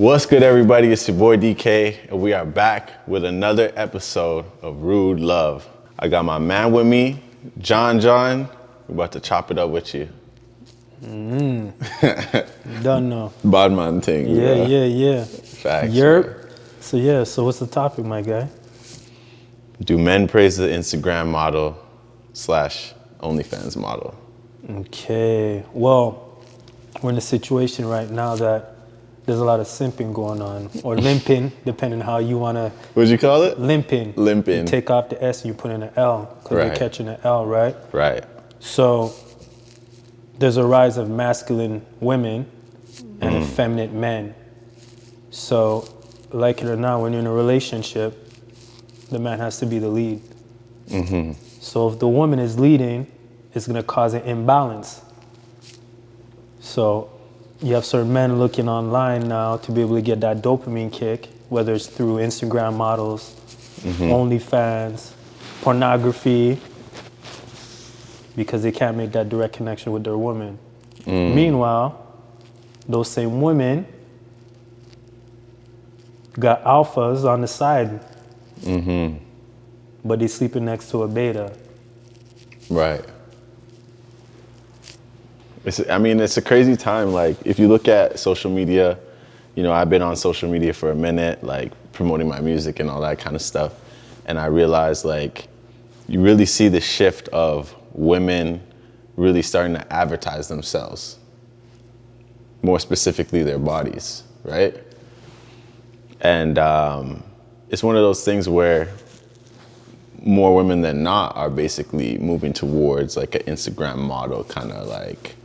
What's good, everybody? It's your boy Dkay, and we are back with another episode of Rude Love. I got my man with me, John. We're about to chop it up with you. Done know. Badman thing. Yeah. Facts. Yerp. So what's the topic, my guy? Do men praise the Instagram model / OnlyFans model? Okay. Well, we're in a situation right now that there's a lot of simping going on, or limping, depending on how you want to. What'd you call it? Limping. Limping. You take off the S and you put in an L because Right. you're catching an L, right? Right. So there's a rise of masculine women and effeminate men. So, like it or not, when you're in a relationship, the man has to be the lead. Mm-hmm. So if the woman is leading, it's going to cause an imbalance. So you have certain men looking online now to be able to get that dopamine kick, whether it's through Instagram models, OnlyFans, pornography, because they can't make that direct connection with their woman. Meanwhile, those same women got alphas on the side, but they sleeping next to a beta. Right. It's a crazy time. Like, if you look at social media, you know, I've been on social media for a minute, like promoting my music and all that kind of stuff. And I realized, like, you really see the shift of women really starting to advertise themselves, more specifically their bodies, right? And it's one of those things where more women than not are basically moving towards like an Instagram model kind of like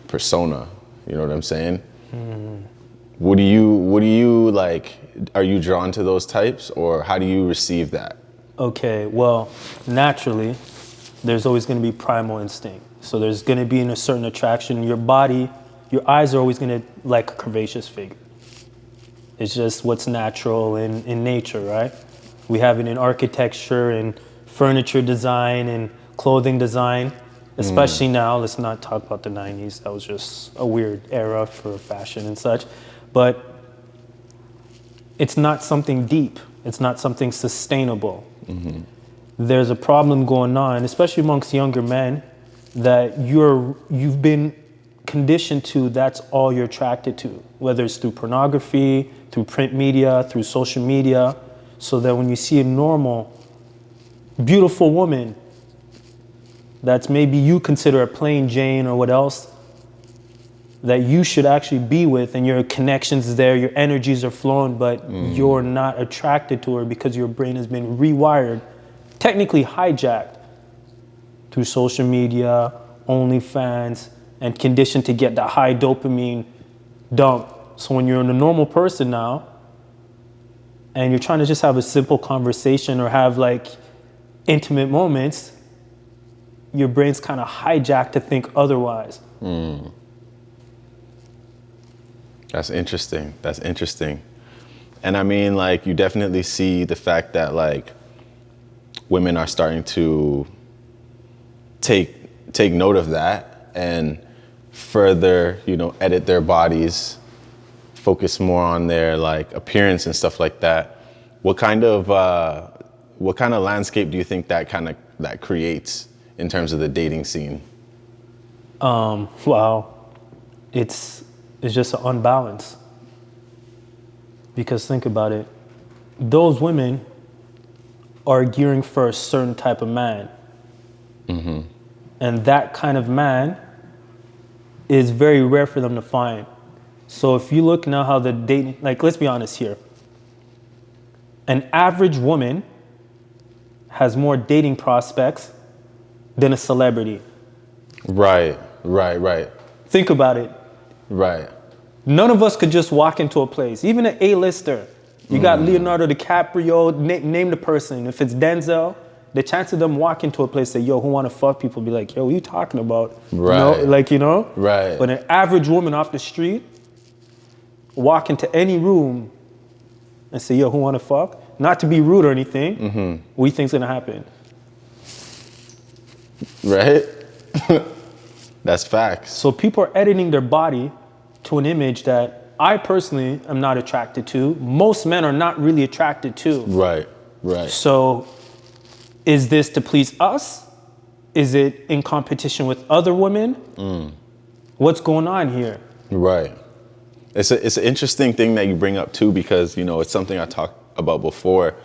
persona. You know what I'm saying? What do you like? Are you drawn to those types, or how do you receive that? Okay, well, naturally, there's always going to be primal instinct. So there's going to be a certain attraction. Your body, your eyes are always going to like a curvaceous figure. It's just what's natural in nature, right? We have it in architecture and furniture design and clothing design, especially now. Let's not talk about the 90s. That was just a weird era for fashion and such. But it's not something deep. It's not something sustainable. There's a problem going on, especially amongst younger men, that you've been conditioned to, that's all you're attracted to, whether it's through pornography, through print media, through social media, so that when you see a normal, beautiful woman that's maybe you consider a plain Jane or what else, that you should actually be with, and your connections there, your energies are flowing, but you're not attracted to her because your brain has been rewired, technically hijacked through social media, OnlyFans, and conditioned to get that high dopamine dump. So when you're a normal person now, and you're trying to just have a simple conversation or have like intimate moments, your brain's kind of hijacked to think otherwise. That's interesting. And I mean, like, you definitely see the fact that like women are starting to take note of that and further, you know, edit their bodies, focus more on their like appearance and stuff like that. What kind of landscape do you think that creates in terms of the dating scene? Wow, it's just an unbalance. Because think about it, those women are gearing for a certain type of man. And that kind of man is very rare for them to find. So if you look now how the dating, like, let's be honest here. An average woman has more dating prospects than a celebrity. Right. Think about it. Right. None of us could just walk into a place, even an A-lister. You got Leonardo DiCaprio, name the person. If it's Denzel, the chance of them walking to a place, say, yo, who want to fuck people, be like, yo, what are you talking about? Right. You know? Right. But an average woman off the street, walk into any room and say, yo, who want to fuck? Not to be rude or anything, what do you think's gonna happen? Right? That's facts. So people are editing their body to an image that I personally am not attracted to. Most men are not really attracted to. Right, right. So is this to please us? Is it in competition with other women? What's going on here? Right. It's an interesting thing that you bring up too, because, you know, it's something I talked about before.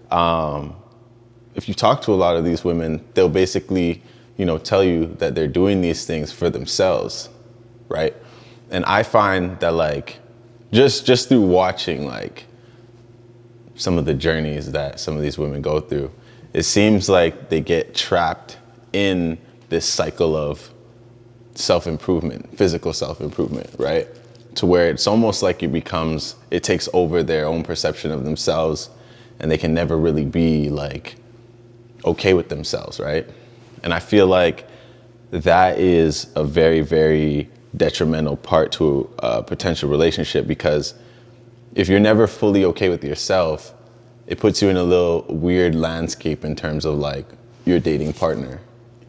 If you talk to a lot of these women, they'll basically, you know, tell you that they're doing these things for themselves, right? And I find that, like, just through watching, like, some of the journeys that some of these women go through, it seems like they get trapped in this cycle of self-improvement, physical self-improvement, right? To where it's almost like it takes over their own perception of themselves, and they can never really be, like, okay with themselves, right? And I feel like that is a very, very detrimental part to a potential relationship, because if you're never fully okay with yourself, it puts you in a little weird landscape in terms of, like, your dating partner.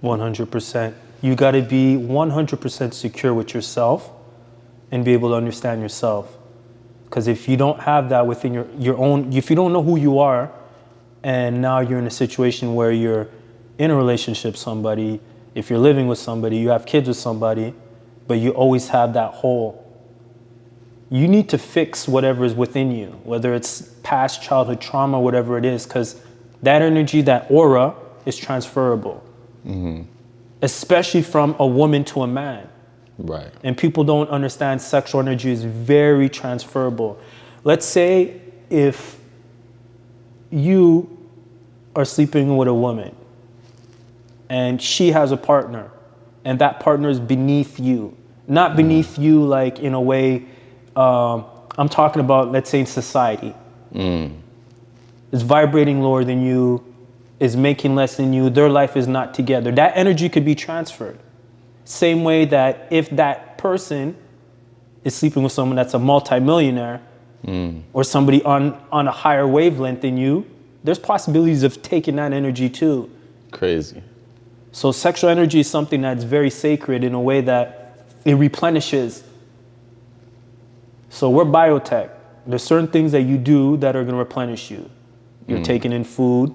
100%. You got to be 100% secure with yourself and be able to understand yourself. Because if you don't have that within your own, if you don't know who you are, and now you're in a situation where you're in a relationship with somebody, if you're living with somebody, you have kids with somebody, but you always have that hole. You need to fix whatever is within you, whether it's past childhood trauma, whatever it is, because that energy, that aura is transferable. Especially from a woman to a man. Right. And people don't understand sexual energy is very transferable. Let's say if you are sleeping with a woman and she has a partner, and that partner is beneath you. Not beneath you like in a way, I'm talking about, let's say, in society. Is vibrating lower than you, is making less than you, their life is not together. That energy could be transferred. Same way that if that person is sleeping with someone that's a multimillionaire, or somebody on a higher wavelength than you, there's possibilities of taking that energy too. Crazy. So sexual energy is something that's very sacred in a way that it replenishes. So we're biotech. There's certain things that you do that are going to replenish you. You're taking in food,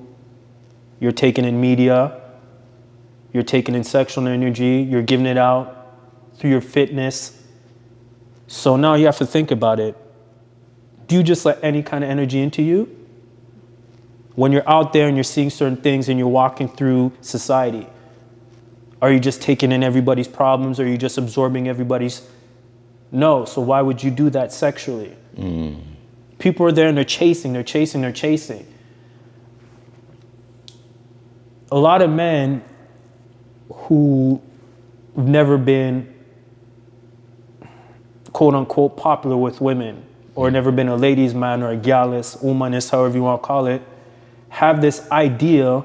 you're taking in media, you're taking in sexual energy, you're giving it out through your fitness. So now you have to think about it. Do you just let any kind of energy into you? When you're out there and you're seeing certain things and you're walking through society, are you just taking in everybody's problems? Or are you just absorbing everybody's? No, so why would you do that sexually? People are there and they're chasing. A lot of men who've never been quote unquote popular with women, or never been a ladies' man or a gallus, womanist, however you want to call it, have this idea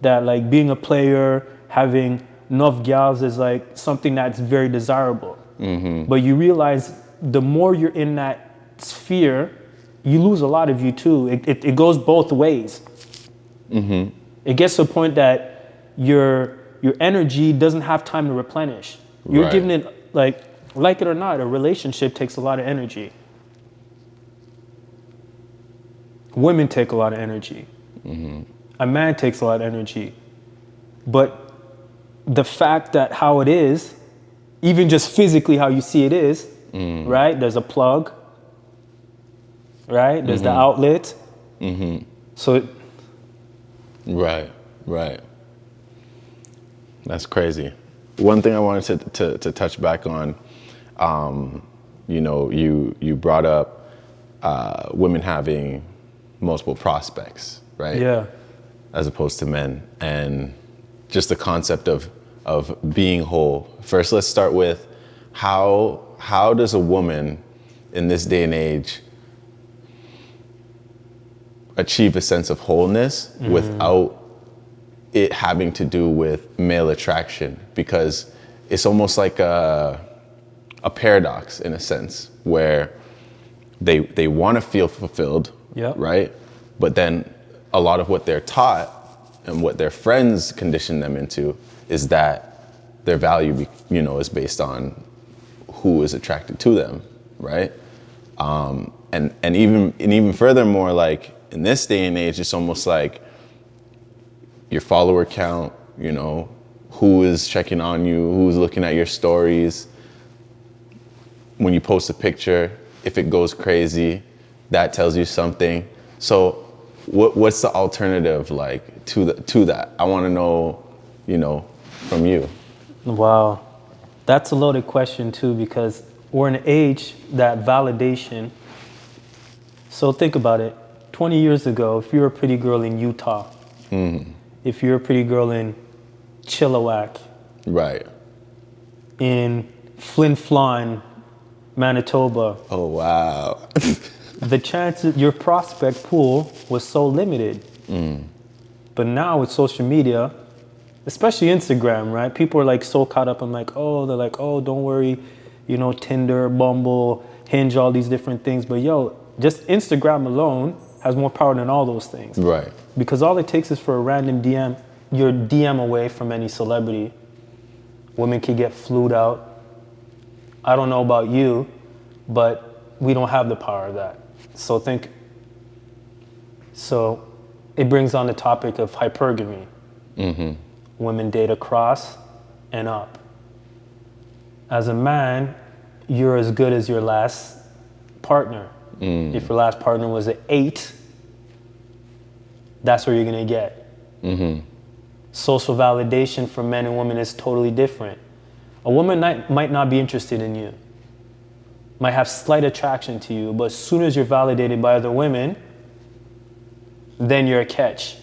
that, like, being a player, having enough gals is like something that's very desirable. But you realize the more you're in that sphere, you lose a lot of you too. It goes both ways. It gets to a point that your energy doesn't have time to replenish. You're giving it, like it or not, a relationship takes a lot of energy. Women take a lot of energy. A man takes a lot of energy. But the fact that how it is, even just physically how you see it is, right? There's a plug, right? There's the outlet. So Right. That's crazy. One thing I wanted to touch back on, you know, you brought up women having multiple prospects, right? yeah. As opposed to men, and just the concept of being whole. First, let's start with how does a woman in this day and age achieve a sense of wholeness without it having to do with male attraction? Because it's almost like a paradox in a sense, where they want to feel fulfilled, right? But then a lot of what they're taught and what their friends condition them into is that their value, you know, is based on who is attracted to them, right? And even furthermore, like in this day and age, it's almost like your follower count, you know, who is checking on you, who's looking at your stories. When you post a picture, if it goes crazy, that tells you something. So what's the alternative like to that? I want to know, you know, from you. Wow. That's a loaded question too, because we're in an age that validation. So think about it. 20 years ago, if you're a pretty girl in Utah, if you're a pretty girl in Chilliwack, Right. in Flin Flon, Manitoba, Oh, wow. the chances, your prospect pool was so limited. But now with social media, especially Instagram, right? People are like so caught up in like, oh, they're like, oh, don't worry, you know, Tinder, Bumble, Hinge, all these different things. But yo, just Instagram alone has more power than all those things. Right. Because all it takes is for a random DM, you're DM away from any celebrity. Women can get flued out. I don't know about you, but we don't have the power of that. So it brings on the topic of hypergamy. Women date across and up. As a man, you're as good as your last partner. If your last partner was an 8, that's what you're gonna get. Social validation for men and women is totally different. A woman might not be interested in you, might have slight attraction to you, but as soon as you're validated by other women, then you're a catch.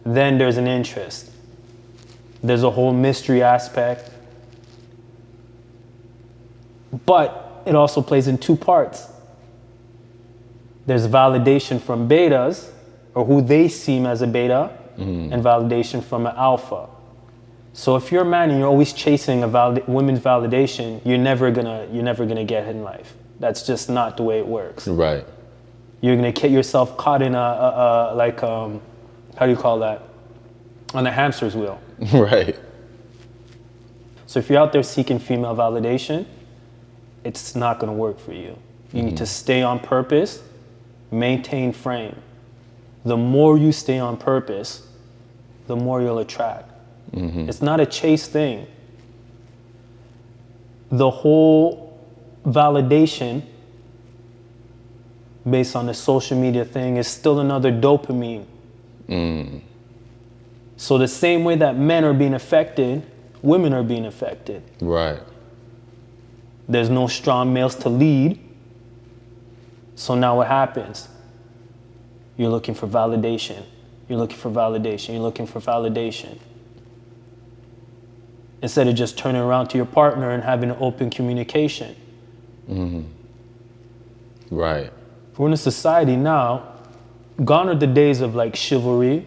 Then there's an interest. There's a whole mystery aspect. But it also plays in 2 parts. There's validation from betas, or who they seem as a beta, and validation from an alpha. So if you're a man and you're always chasing a women's validation, you're never gonna get in life. That's just not the way it works. Right. You're gonna get yourself caught in how do you call that? On a hamster's wheel. Right. So if you're out there seeking female validation, it's not gonna work for you. You need to stay on purpose, maintain frame. The more you stay on purpose, the more you'll attract. It's not a chase thing. The whole validation based on the social media thing is still another dopamine. So the same way that men are being affected, women are being affected. Right. There's no strong males to lead. So now what happens? You're looking for validation. You're looking for validation. You're looking for validation. Instead of just turning around to your partner and having an open communication. Right. We're in a society now, gone are the days of like chivalry,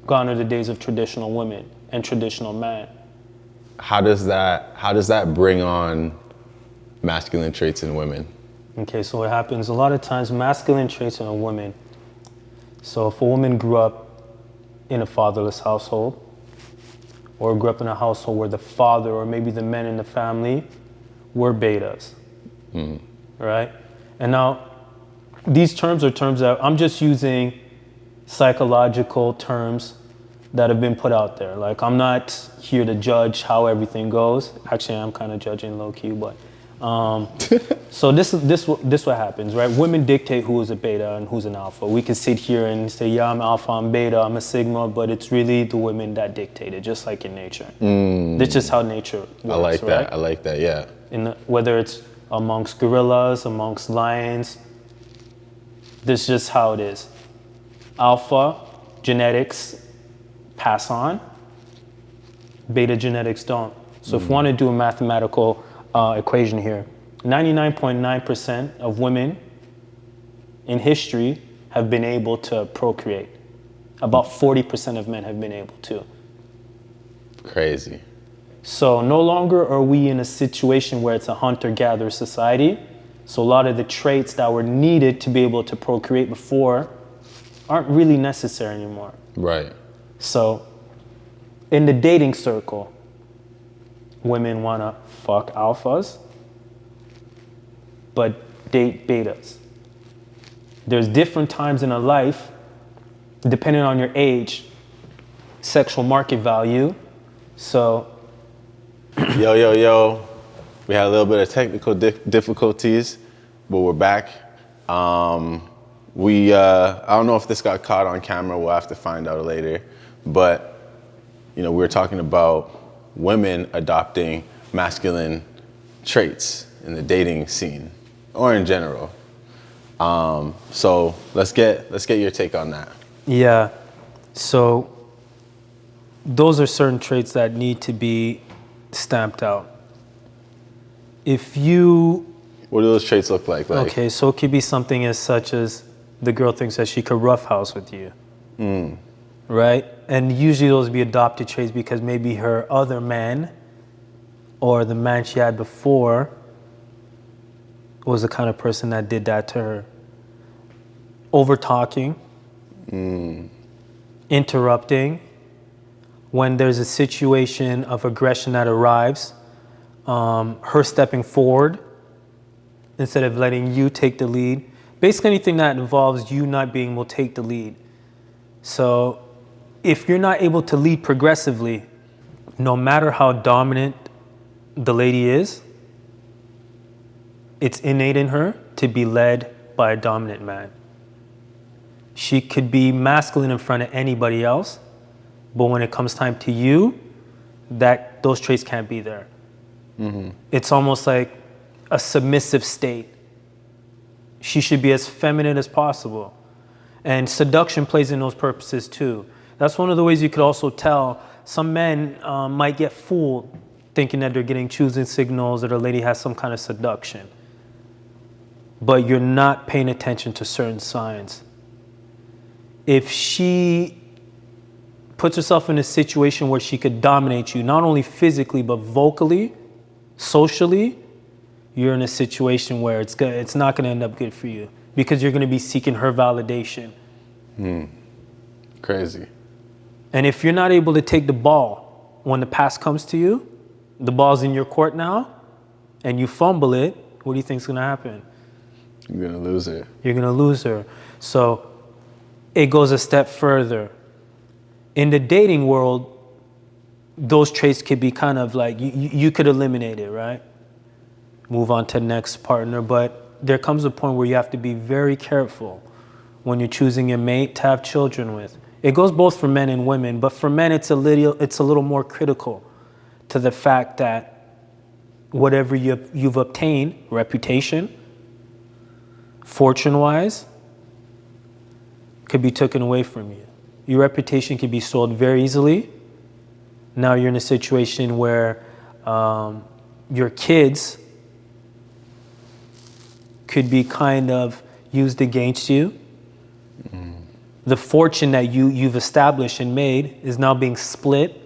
gone are the days of traditional women and traditional men. How does that bring on masculine traits in women? Okay, so what happens, a lot of times masculine traits in a woman. So if a woman grew up in a fatherless household, or grew up in a household where the father or maybe the men in the family were betas, right? And now, these terms are terms that I'm just using psychological terms that have been put out there. Like, I'm not here to judge how everything goes. Actually, I'm kind of judging low-key, but so this what happens, right? Women dictate who is a beta and who's an alpha. We can sit here and say, yeah, I'm alpha, I'm beta, I'm a sigma, but it's really the women that dictate it, just like in nature. This is how nature works, I like that. right? I like that. Yeah. Whether it's amongst gorillas, amongst lions, this is just how it is. Alpha genetics pass on, beta genetics don't. So if we want to do a mathematical equation here, 99.9% of women in history have been able to procreate. About 40% of men have been able to. Crazy. So no longer are we in a situation where it's a hunter-gatherer society. So a lot of the traits that were needed to be able to procreate before aren't really necessary anymore. Right. So in the dating circle, women want to fuck alphas, but date betas. There's different times in a life, depending on your age, sexual market value. So, Yo. We had a little bit of technical difficulties, but we're back. I don't know if this got caught on camera. We'll have to find out later. But, we were talking about women adopting masculine traits in the dating scene, or in general. So let's get your take on that. yeah. So those are certain traits that need to be stamped out. If you... What do those traits look like? Okay, so it could be something as such as the girl thinks that she could roughhouse with you. Right? And usually those be adopted traits because maybe her other man or the man she had before was the kind of person that did that to her. Over talking, interrupting, when there's a situation of aggression that arrives, her stepping forward instead of letting you take the lead. Basically anything that involves you not being able to take the lead. So if you're not able to lead progressively, no matter how dominant the lady is, it's innate in her to be led by a dominant man. She could be masculine in front of anybody else, but when it comes time to you, those traits can't be there. It's almost like a submissive state. She should be as feminine as possible. And seduction plays in those purposes too. That's one of the ways you could also tell. Some men might get fooled thinking that they're getting choosing signals, that a lady has some kind of seduction. But you're not paying attention to certain signs. If she puts herself in a situation where she could dominate you, not only physically, but vocally, socially, you're in a situation where it's not going to end up good for you because you're going to be seeking her validation. Crazy. And if you're not able to take the ball when the pass comes to you, the ball's in your court now, and you fumble it, what do you think's going to happen? You're going to lose her. You're going to lose her. So it goes a step further. In the dating world, those traits could be kind of like, you could eliminate it, right? Move on to the next partner. But there comes a point where you have to be very careful when you're choosing a mate to have children with. It goes both for men and women, but for men it's a little more critical to the fact that whatever you've obtained, reputation, fortune-wise, could be taken away from you. Your reputation could be sold very easily. Now you're in a situation where your kids could be kind of used against you. The fortune that you've established and made is now being split.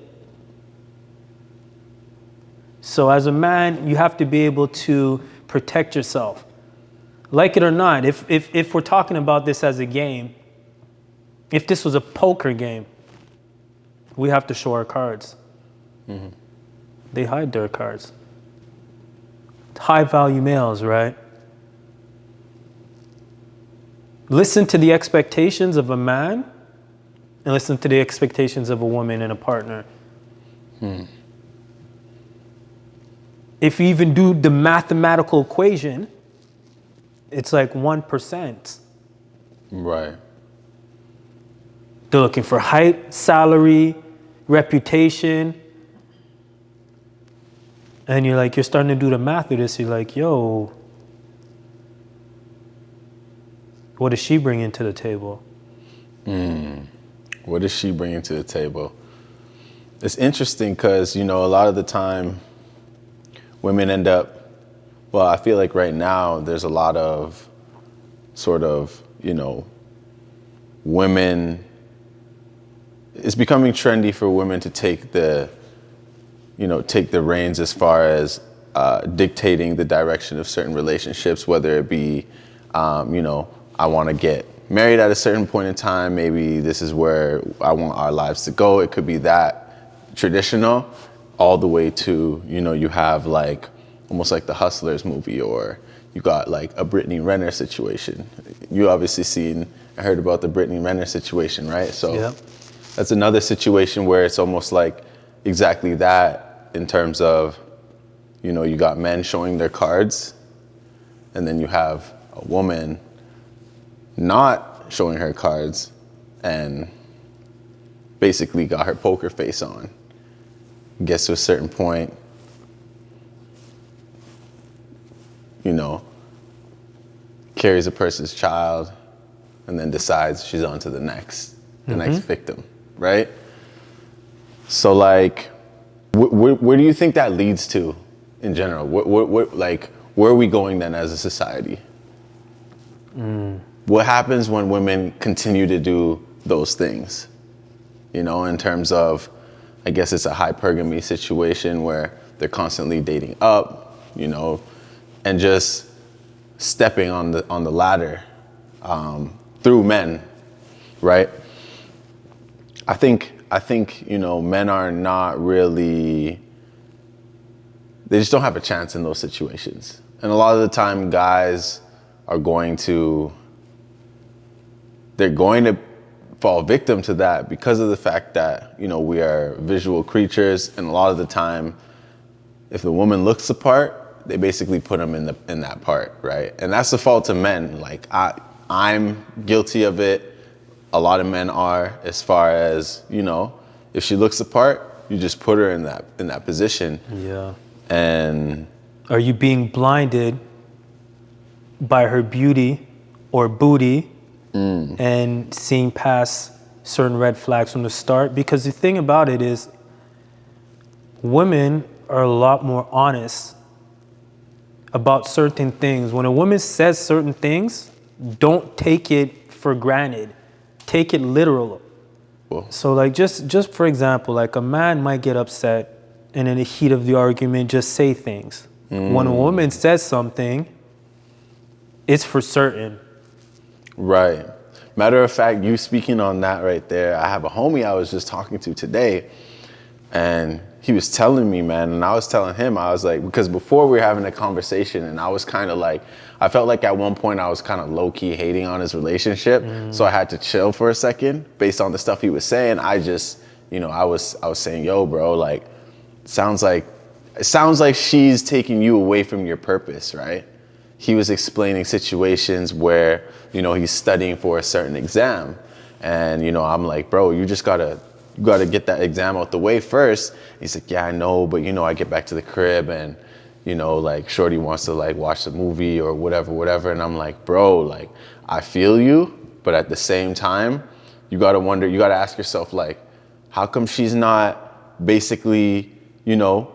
So as a man, you have to be able to protect yourself. Like it or not, if we're talking about this as a game, if this was a poker game, we have to show our cards. They hide their cards. High value males, right? Listen to the expectations of a man and listen to the expectations of a woman and a partner. If you even do the mathematical equation, it's like 1%. Right. They're looking for height, salary, reputation. And you're starting to do the math of this. You're like, yo, what does she bring into the table? What does she bring to the table? It's interesting because, a lot of the time women end up, I feel like right now there's a lot of sort of, women, it's becoming trendy for women to take the reins as far as dictating the direction of certain relationships, whether it be, I want to get married at a certain point in time. Maybe this is where I want our lives to go. It could be that traditional all the way to, you have like almost like the Hustlers movie, or, you got like a Brittany Renner situation. You obviously seen and heard about the Brittany Renner situation, right? So Yeah. that's another situation where it's almost like exactly that in terms of, you know, you got men showing their cards, and then you have a woman not showing her cards and basically got her poker face on. Gets to a certain point, you know, carries a person's child, and then decides she's on to the next victim, right? So like, where do you think that leads to in general? Where are we going then as a society? What happens when women continue to do those things? You know, in terms of, I guess it's a hypergamy situation where they're constantly dating up, you know, and just stepping on the ladder through men, right? I think you know, men are not really, they just don't have a chance in those situations. And a lot of the time guys are going to fall victim to that because of the fact that, you know, we are visual creatures, and a lot of the time if the woman looks the part, they basically put them in that part, right? And that's the fault of men. Like I'm guilty of it. A lot of men are, as far as, you know, if she looks the part, you just put her in that position. Yeah. And are you being blinded by her beauty or booty and seeing past certain red flags from the start? Because the thing about it is, women are a lot more honest about certain things. When a woman says certain things, don't take it for granted. Take it literal. Well, So like just for example, like a man might get upset and in the heat of the argument just say things. When a woman says something, it's for certain. right. Matter of fact, you speaking on that right there, I have a homie I was just talking to today, and he was telling me, man, and I was telling him, I was like, because before we were having a conversation, and I was kind of like, I felt like at one point I was kind of low-key hating on his relationship, so I had to chill for a second based on the stuff he was saying. I just, you know, I was saying, yo, bro, like, it sounds like she's taking you away from your purpose, right? He was explaining situations where, you know, he's studying for a certain exam, and, you know, I'm like, bro, you gotta get that exam out the way first. He's like, yeah, I know, but, you know, I get back to the crib and, you know, like, shorty wants to like watch the movie or whatever. And I'm like, bro, like, I feel you, but at the same time, you gotta ask yourself, like, how come she's not basically, you know,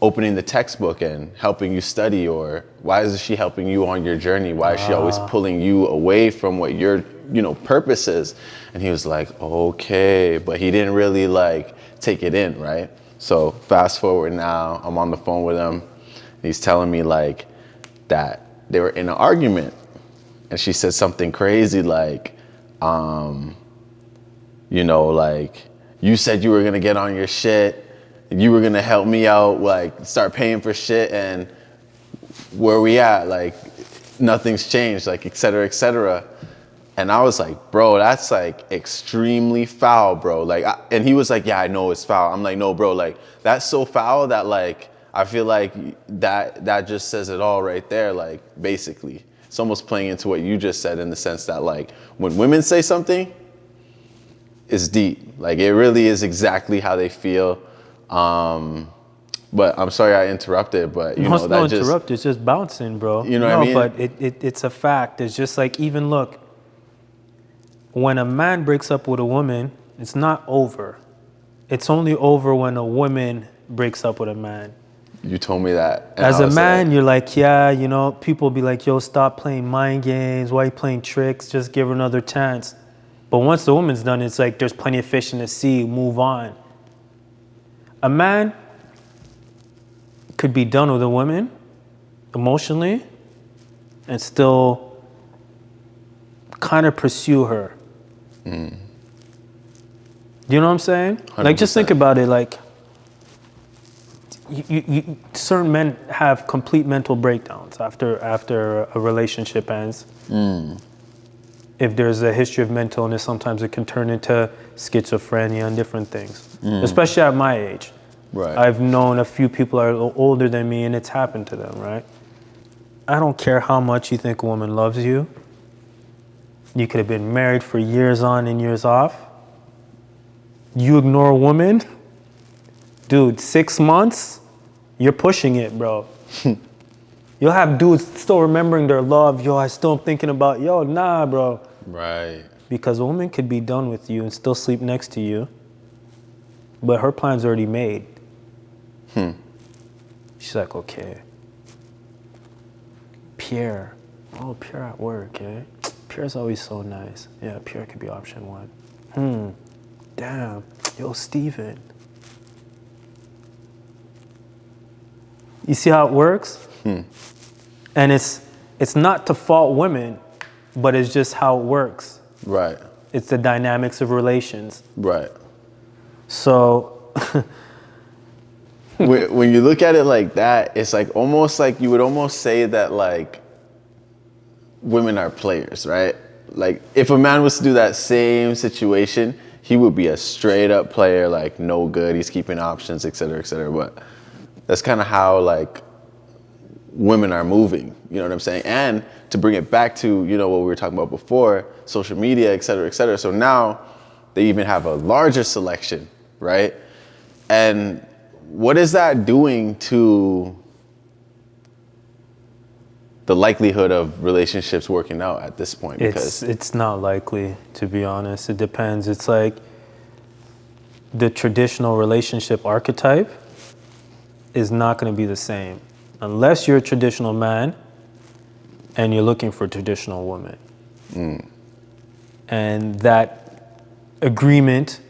opening the textbook and helping you study? Or why isn't she helping you on your journey? Why is she always pulling you away from what your, you know, purpose is? And he was like, okay, but he didn't really like take it in, right? So fast forward now, I'm on the phone with him. He's telling me like that they were in an argument, and she said something crazy like, you know, like, you said you were gonna get on your shit, you were gonna help me out, like start paying for shit, and where we at? Like, nothing's changed, like, et cetera, et cetera. And I was like, bro, that's like extremely foul, bro. Like, and he was like, yeah, I know it's foul. I'm like, no, bro, like, that's so foul that like, I feel like that just says it all right there. Like, basically, it's almost playing into what you just said in the sense that like, when women say something, it's deep. Like, it really is exactly how they feel. But I'm sorry I interrupted, but you know, that just... interrupt, it's just bouncing, bro. You know what I mean? But it's a fact. It's just like, even look, when a man breaks up with a woman, it's not over. It's only over when a woman breaks up with a man. You told me that. As a man, you're like, yeah, you know, people be like, yo, stop playing mind games. Why are you playing tricks? Just give her another chance. But once the woman's done, it's like, there's plenty of fish in the sea, move on. A man could be done with a woman emotionally and still kind of pursue her. You know what I'm saying? 100%. Like, just think about it. Like, certain men have complete mental breakdowns after a relationship ends. If there's a history of mental illness, sometimes it can turn into schizophrenia and different things, especially at my age. Right. I've known a few people that are older than me, and it's happened to them, right? I don't care how much you think a woman loves you. You could have been married for years on and years off. You ignore a woman, dude, 6 months, you're pushing it, bro. You'll have dudes still remembering their love. Yo, I still am thinking about, yo, nah, bro. Right. Because a woman could be done with you and still sleep next to you, but her plan's already made. She's like, okay. Pierre. Oh, Pierre at work, eh? Pierre's always so nice. Yeah, Pierre could be option one. Damn. Yo, Steven. You see how it works? And it's not to fault women, but it's just how it works. Right. It's the dynamics of relations. Right. So when you look at it like that, it's like almost like you would almost say that like women are players, right? Like if a man was to do that same situation, he would be a straight up player, like no good, he's keeping options, et cetera, et cetera. But that's kind of how like women are moving, you know what I'm saying? And to bring it back to, you know, what we were talking about before, social media, et cetera, et cetera. So now they even have a larger selection, right? And what is that doing to the likelihood of relationships working out at this point? Because it's not likely, to be honest. It depends. It's like the traditional relationship archetype is not going to be the same unless you're a traditional man and you're looking for a traditional woman. And that agreement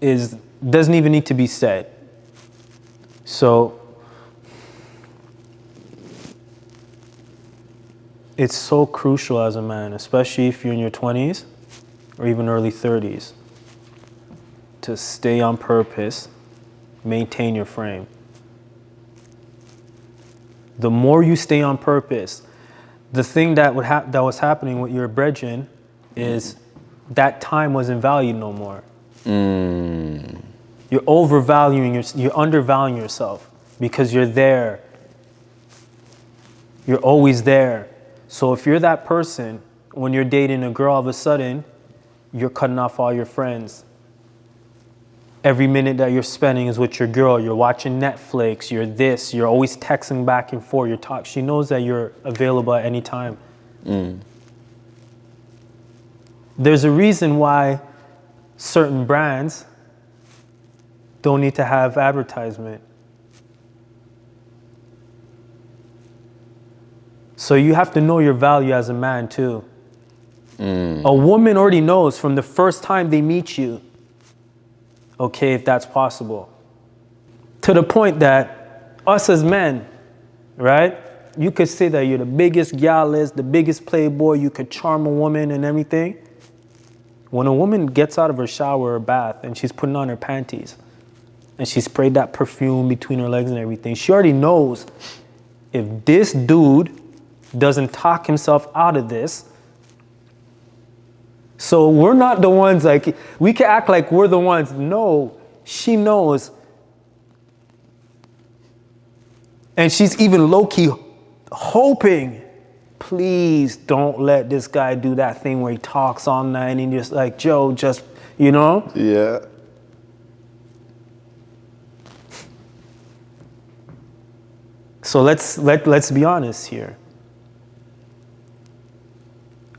doesn't even need to be said. So it's so crucial as a man, especially if you're in your 20s or even early 30s, to stay on purpose, maintain your frame. The more you stay on purpose, the thing that was happening with your brethren is that time wasn't valued no more. You're overvaluing, you're undervaluing yourself because you're there. You're always there. So if you're that person, when you're dating a girl, all of a sudden, you're cutting off all your friends. Every minute that you're spending is with your girl. You're watching Netflix, you're this, you're always texting back and forth, she knows that you're available at any time. There's a reason why certain brands don't need to have advertisement. So you have to know your value as a man too. A woman already knows from the first time they meet you, okay, if that's possible. To the point that us as men, right? You could say that you're the biggest gallus, the biggest playboy, you could charm a woman and everything. When a woman gets out of her shower or bath and she's putting on her panties and she sprayed that perfume between her legs and everything, she already knows if this dude doesn't talk himself out of this. So we're not the ones like, we can act like we're the ones. No, she knows. And she's even low-key hoping, please don't let this guy do that thing where he talks all night and just like, Joe, just, you know? Yeah. So let's be honest here.